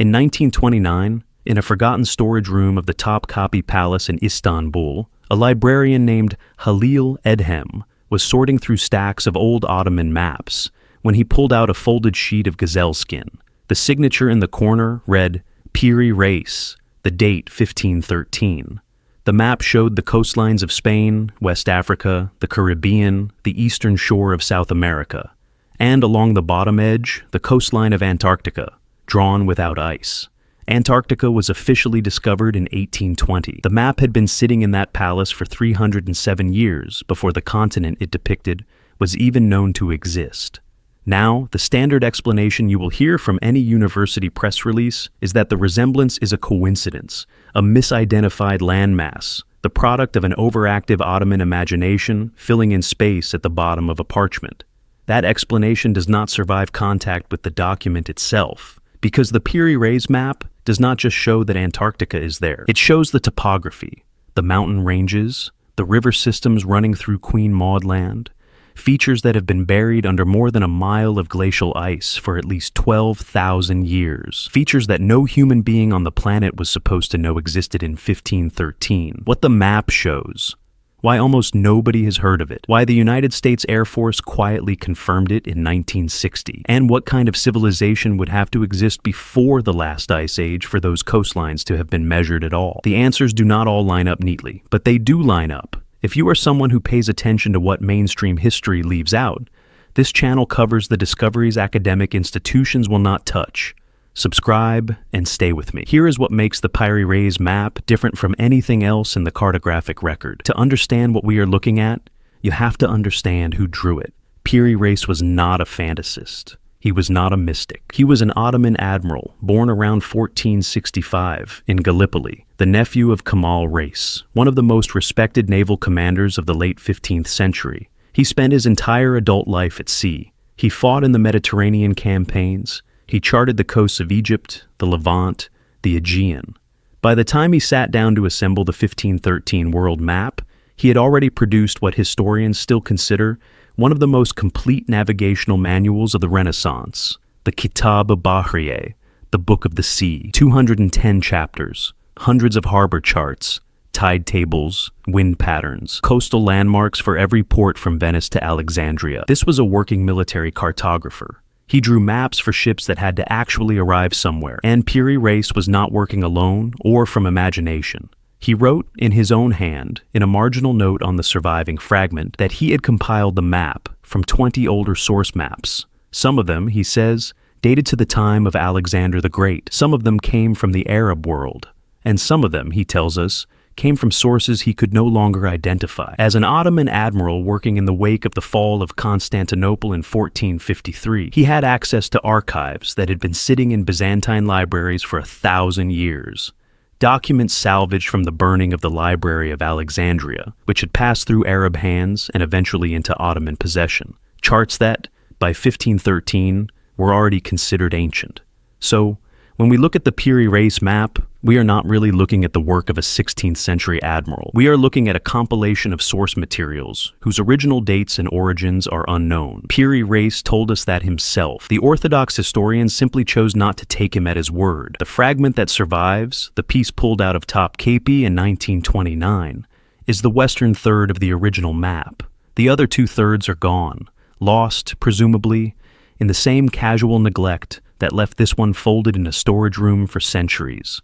In 1929, in a forgotten storage room of the Topkapi Palace in Istanbul, a librarian named Halil Edhem was sorting through stacks of old Ottoman maps when he pulled out a folded sheet of gazelle skin. The signature in the corner read, Piri Reis, the date 1513. The map showed the coastlines of Spain, West Africa, the Caribbean, the eastern shore of South America, and along the bottom edge, the coastline of Antarctica, drawn without ice. Antarctica was officially discovered in 1820. The map had been sitting in that palace for 307 years before the continent it depicted was even known to exist. Now, the standard explanation you will hear from any university press release is that the resemblance is a coincidence, a misidentified landmass, the product of an overactive Ottoman imagination filling in space at the bottom of a parchment. That explanation does not survive contact with the document itself, because the Piri Reis map does not just show that Antarctica is there. It shows the topography, the mountain ranges, the river systems running through Queen Maud Land, features that have been buried under more than a mile of glacial ice for at least 12,000 years, features that no human being on the planet was supposed to know existed in 1513. What the map shows, why almost nobody has heard of it, why the United States Air Force quietly confirmed it in 1960, and what kind of civilization would have to exist before the last ice age for those coastlines to have been measured at all. The answers do not all line up neatly, but they do line up. If you are someone who pays attention to what mainstream history leaves out, this channel covers the discoveries academic institutions will not touch. Subscribe and stay with me. Here is what makes the Piri Reis map different from anything else in the cartographic record. To understand what we are looking at, you have to understand who drew it. Piri Reis was not a fantasist. He was not a mystic. He was an Ottoman admiral born around 1465 in Gallipoli, the nephew of Kemal Reis, one of the most respected naval commanders of the late 15th century. He spent his entire adult life at sea. He fought in the Mediterranean campaigns. He charted the coasts of Egypt, the Levant, the Aegean. By the time he sat down to assemble the 1513 world map, he had already produced what historians still consider one of the most complete navigational manuals of the Renaissance, the Kitab-ı-Bahriye, the Book of the Sea, 210 chapters, hundreds of harbor charts, tide tables, wind patterns, coastal landmarks for every port from Venice to Alexandria. This was a working military cartographer. He drew maps for ships that had to actually arrive somewhere, and Piri Reis was not working alone or from imagination. He wrote in his own hand, in a marginal note on the surviving fragment, that he had compiled the map from 20 older source maps. Some of them, he says, dated to the time of Alexander the Great. Some of them came from the Arab world, and some of them, he tells us, came from sources he could no longer identify. As an Ottoman admiral working in the wake of the fall of Constantinople in 1453, he had access to archives that had been sitting in Byzantine libraries for 1,000 years. Documents salvaged from the burning of the Library of Alexandria, which had passed through Arab hands and eventually into Ottoman possession. Charts that, by 1513, were already considered ancient. So, when we look at the Piri Reis map, we are not really looking at the work of a 16th century admiral. We are looking at a compilation of source materials whose original dates and origins are unknown. Piri Reis told us that himself. The Orthodox historians simply chose not to take him at his word. The fragment that survives, the piece pulled out of Topkapi in 1929, is the western third of the original map. The other 2/3 are gone, lost, presumably, in the same casual neglect that left this one folded in a storage room for centuries.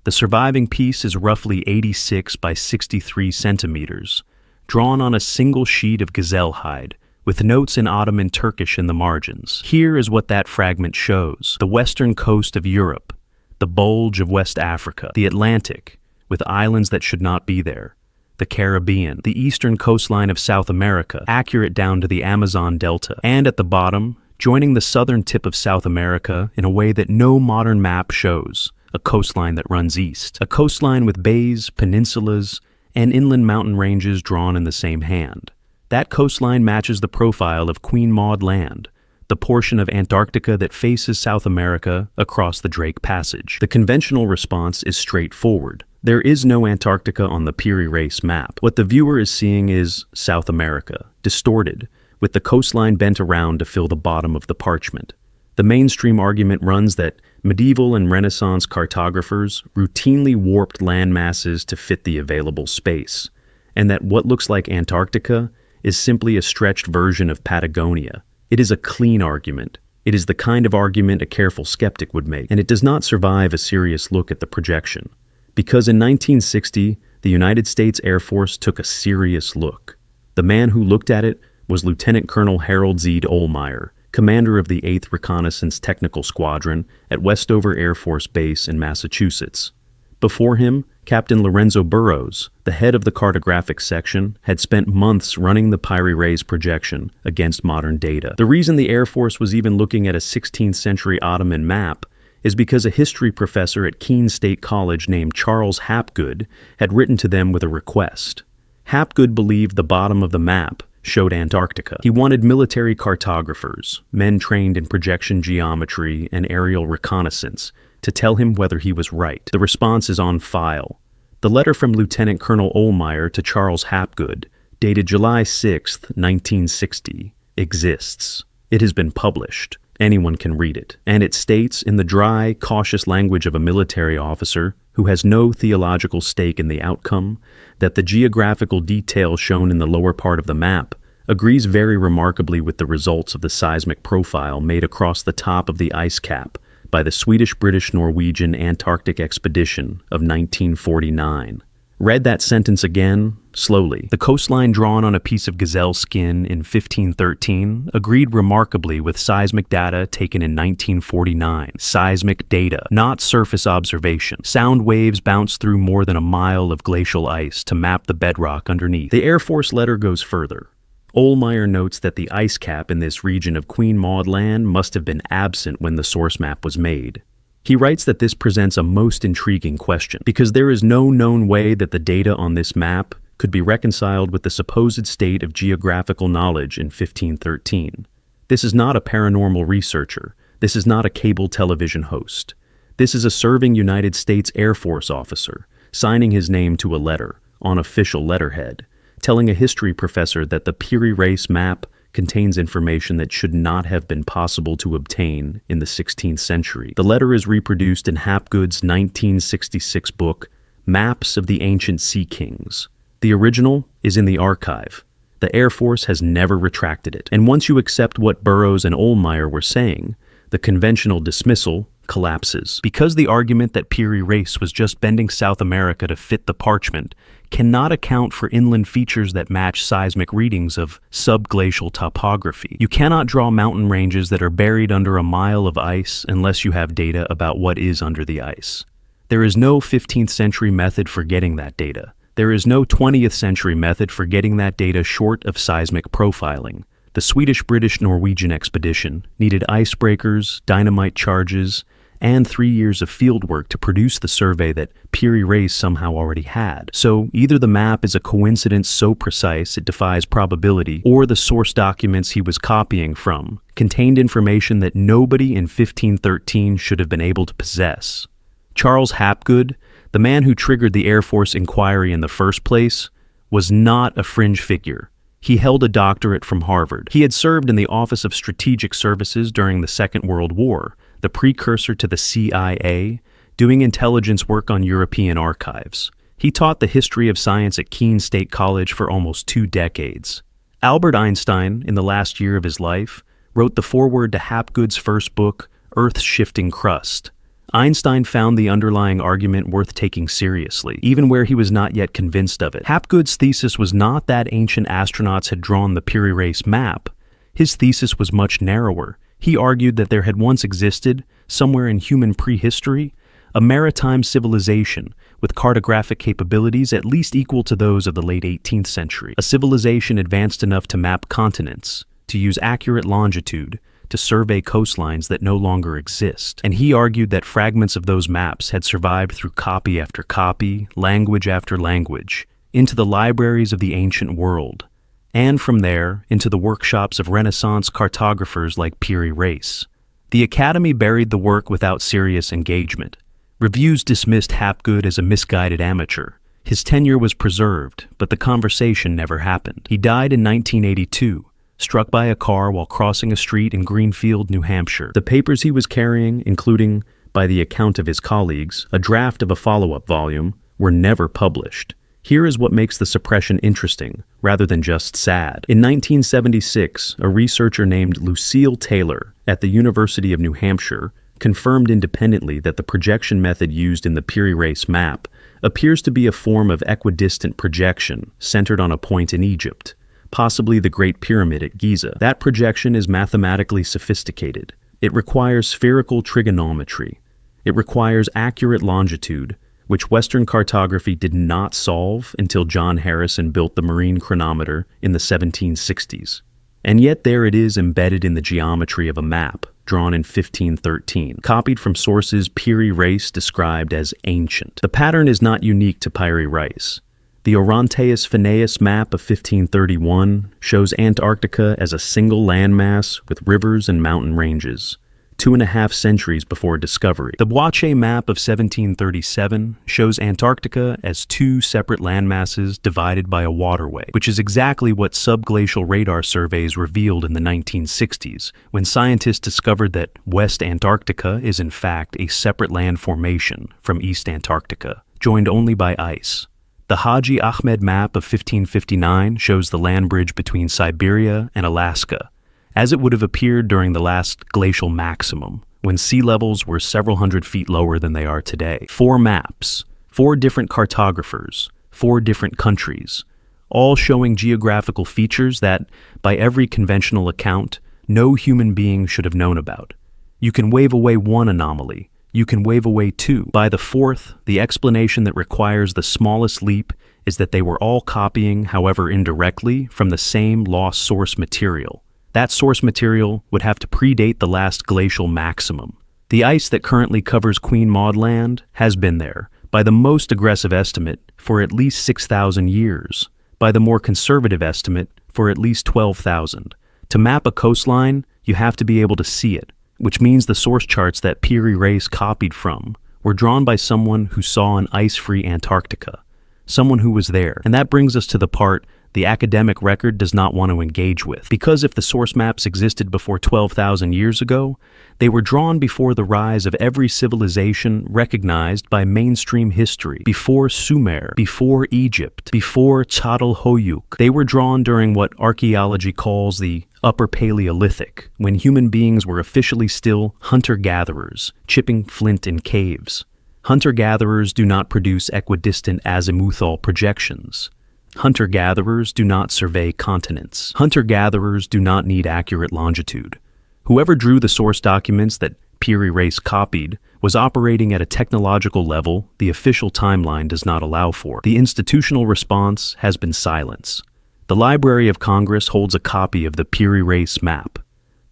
The surviving piece is roughly 86 by 63 centimeters, drawn on a single sheet of gazelle hide, with notes in Ottoman Turkish in the margins. Here is what that fragment shows: the western coast of Europe, the bulge of West Africa, the Atlantic, with islands that should not be there, the Caribbean, the eastern coastline of South America, accurate down to the Amazon Delta, and at the bottom, joining the southern tip of South America in a way that no modern map shows, a coastline that runs east. A coastline with bays, peninsulas, and inland mountain ranges drawn in the same hand. That coastline matches the profile of Queen Maud Land, the portion of Antarctica that faces South America across the Drake Passage. The conventional response is straightforward. There is no Antarctica on the Piri Reis map. What the viewer is seeing is South America, distorted, with the coastline bent around to fill the bottom of the parchment. The mainstream argument runs that Medieval and Renaissance cartographers routinely warped land masses to fit the available space, and that what looks like Antarctica is simply a stretched version of Patagonia. It is a clean argument. It is the kind of argument a careful skeptic would make, and it does not survive a serious look at the projection. Because in 1960, the United States Air Force took a serious look. The man who looked at it was Lieutenant Colonel Harold Z. Ohlmeyer, commander of the 8th Reconnaissance Technical Squadron at Westover Air Force Base in Massachusetts. Before him, Captain Lorenzo Burrows, the head of the cartographic section, had spent months running the Piri Reis projection against modern data. The reason the Air Force was even looking at a 16th century Ottoman map is because a history professor at Keene State College named Charles Hapgood had written to them with a request. Hapgood believed the bottom of the map showed Antarctica. He wanted military cartographers, men trained in projection geometry and aerial reconnaissance, to tell him whether he was right. The response is on file. The letter from Lieutenant Colonel Ohlmeyer to Charles Hapgood, dated July 6, 1960, exists. It has been published. Anyone can read it. And it states, in the dry, cautious language of a military officer who has no theological stake in the outcome, that the geographical detail shown in the lower part of the map agrees very remarkably with the results of the seismic profile made across the top of the ice cap by the Swedish-British-Norwegian Antarctic expedition of 1949. Read that sentence again, slowly. The coastline drawn on a piece of gazelle skin in 1513 agreed remarkably with seismic data taken in 1949. Seismic data, not surface observation. Sound waves bounce through more than a mile of glacial ice to map the bedrock underneath. The Air Force letter goes further. Ohlmeyer notes that the ice cap in this region of Queen Maud Land must have been absent when the source map was made. He writes that this presents a most intriguing question, because there is no known way that the data on this map could be reconciled with the supposed state of geographical knowledge in 1513. This is not a paranormal researcher. This is not a cable television host. This is a serving United States Air Force officer, signing his name to a letter, on official letterhead, telling a history professor that the Piri Reis map contains information that should not have been possible to obtain in the 16th century. The letter is reproduced in Hapgood's 1966 book, Maps of the Ancient Sea Kings. The original is in the archive. The Air Force has never retracted it. And once you accept what Burrows and Ohlmeyer were saying, the conventional dismissal collapses. Because the argument that Piri Reis was just bending South America to fit the parchment cannot account for inland features that match seismic readings of subglacial topography. You cannot draw mountain ranges that are buried under a mile of ice unless you have data about what is under the ice. There is no 15th century method for getting that data. There is no 20th century method for getting that data short of seismic profiling. The Swedish-British-Norwegian expedition needed icebreakers, dynamite charges, and 3 years of fieldwork to produce the survey that Piri Reis somehow already had. So either the map is a coincidence so precise it defies probability, or the source documents he was copying from contained information that nobody in 1513 should have been able to possess. Charles Hapgood, the man who triggered the Air Force inquiry in the first place, was not a fringe figure. He held a doctorate from Harvard. He had served in the Office of Strategic Services during the Second World War, the precursor to the CIA, doing intelligence work on European archives. He taught the history of science at Keene State College for almost 2 decades. Albert Einstein, in the last year of his life, wrote the foreword to Hapgood's first book, Earth's Shifting Crust. Einstein found the underlying argument worth taking seriously, even where he was not yet convinced of it. Hapgood's thesis was not that ancient astronauts had drawn the Piri Reis map. His thesis was much narrower. He argued that there had once existed, somewhere in human prehistory, a maritime civilization with cartographic capabilities at least equal to those of the late 18th century, a civilization advanced enough to map continents, to use accurate longitude, to survey coastlines that no longer exist. And he argued that fragments of those maps had survived through copy after copy, language after language, into the libraries of the ancient world, and from there into the workshops of Renaissance cartographers like Piri Reis. The Academy buried the work without serious engagement. Reviews dismissed Hapgood as a misguided amateur. His tenure was preserved, but the conversation never happened. He died in 1982, struck by a car while crossing a street in Greenfield, New Hampshire. The papers he was carrying, including by the account of his colleagues, a draft of a follow-up volume, were never published. Here is what makes the suppression interesting, rather than just sad. In 1976, a researcher named Lucille Taylor at the University of New Hampshire confirmed independently that the projection method used in the Piri Reis map appears to be a form of equidistant projection centered on a point in Egypt, possibly the Great Pyramid at Giza. That projection is mathematically sophisticated. It requires spherical trigonometry. It requires accurate longitude, which Western cartography did not solve until John Harrison built the marine chronometer in the 1760s. And yet there it is embedded in the geometry of a map, drawn in 1513, copied from sources Piri Reis described as ancient. The pattern is not unique to Piri Reis. The Orontes Phineas map of 1531 shows Antarctica as a single landmass with rivers and mountain ranges, 2.5 centuries before discovery. The Boache map of 1737 shows Antarctica as 2 separate landmasses divided by a waterway, which is exactly what subglacial radar surveys revealed in the 1960s, when scientists discovered that West Antarctica is in fact a separate land formation from East Antarctica, joined only by ice. The Haji Ahmed map of 1559 shows the land bridge between Siberia and Alaska, as it would have appeared during the last glacial maximum, when sea levels were several hundred feet lower than they are today. 4 maps, 4 different cartographers, 4 different countries, all showing geographical features that, by every conventional account, no human being should have known about. You can wave away one anomaly. You can wave away 2. By the 4th, the explanation that requires the smallest leap is that they were all copying, however indirectly, from the same lost source material. That source material would have to predate the last glacial maximum. The ice that currently covers Queen Maud Land has been there, by the most aggressive estimate, for at least 6,000 years. By the more conservative estimate, for at least 12,000. To map a coastline, you have to be able to see it, which means the source charts that Piri Reis copied from were drawn by someone who saw an ice-free Antarctica, someone who was there. And that brings us to the part the academic record does not want to engage with. Because if the source maps existed before 12,000 years ago, they were drawn before the rise of every civilization recognized by mainstream history, before Sumer, before Egypt, before Çatalhöyük. They were drawn during what archaeology calls the Upper Paleolithic, when human beings were officially still hunter-gatherers, chipping flint in caves. Hunter-gatherers do not produce equidistant azimuthal projections. Hunter-gatherers do not survey continents. Hunter-gatherers do not need accurate longitude. Whoever drew the source documents that Piri Reis copied was operating at a technological level the official timeline does not allow for. The institutional response has been silence. The Library of Congress holds a copy of the Piri Reis map.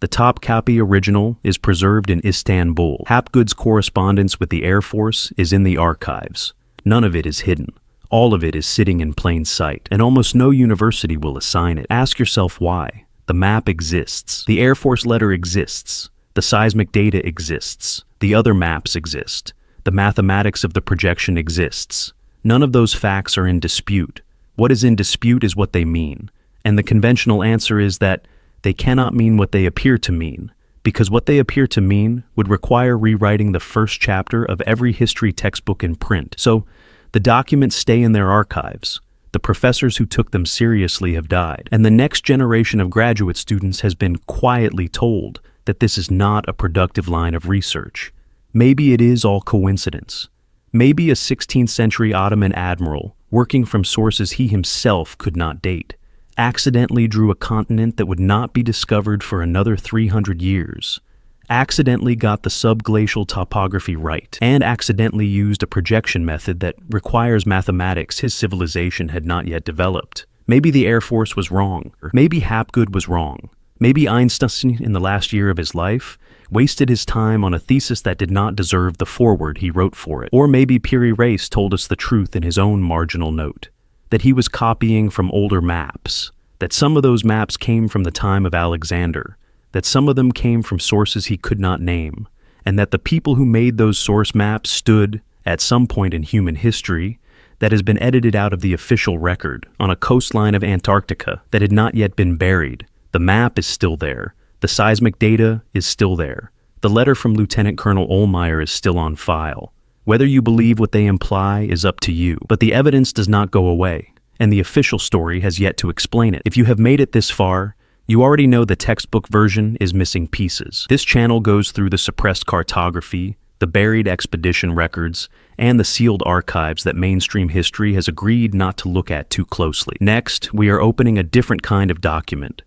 The Topkapi original is preserved in Istanbul. Hapgood's correspondence with the Air Force is in the archives. None of it is hidden. All of it is sitting in plain sight, and almost no university will assign it. Ask yourself why. The map exists. The Air Force letter exists. The seismic data exists. The other maps exist. The mathematics of the projection exists. None of those facts are in dispute. What is in dispute is what they mean. And the conventional answer is that they cannot mean what they appear to mean, because what they appear to mean would require rewriting the first chapter of every history textbook in print. So, the documents stay in their archives. The professors who took them seriously have died, and the next generation of graduate students has been quietly told that this is not a productive line of research. Maybe it is all coincidence. Maybe a 16th century Ottoman admiral, working from sources he himself could not date, accidentally drew a continent that would not be discovered for another 300 years. Accidentally got the subglacial topography right, and accidentally used a projection method that requires mathematics his civilization had not yet developed. Maybe the Air Force was wrong. Maybe Hapgood was wrong. Maybe Einstein, in the last year of his life, wasted his time on a thesis that did not deserve the foreword he wrote for it. Or maybe Piri Reis told us the truth in his own marginal note, that he was copying from older maps, that some of those maps came from the time of Alexander, that some of them came from sources he could not name, and that the people who made those source maps stood, at some point in human history, that has been edited out of the official record, on a coastline of Antarctica that had not yet been buried. The map is still there. The seismic data is still there. The letter from Lieutenant Colonel Ohlmeyer is still on file. Whether you believe what they imply is up to you, but the evidence does not go away, and the official story has yet to explain it. If you have made it this far, you already know the textbook version is missing pieces. This channel goes through the suppressed cartography, the buried expedition records, and the sealed archives that mainstream history has agreed not to look at too closely. Next, we are opening a different kind of document.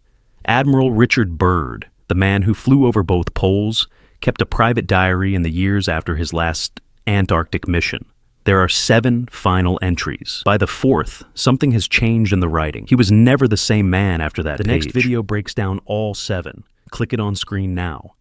Admiral Richard Byrd, the man who flew over both poles, kept a private diary in the years after his last Antarctic mission. There are 7 final entries. By the 4th, something has changed in the writing. He was never the same man after that page. The next video breaks down all 7. Click it on screen now.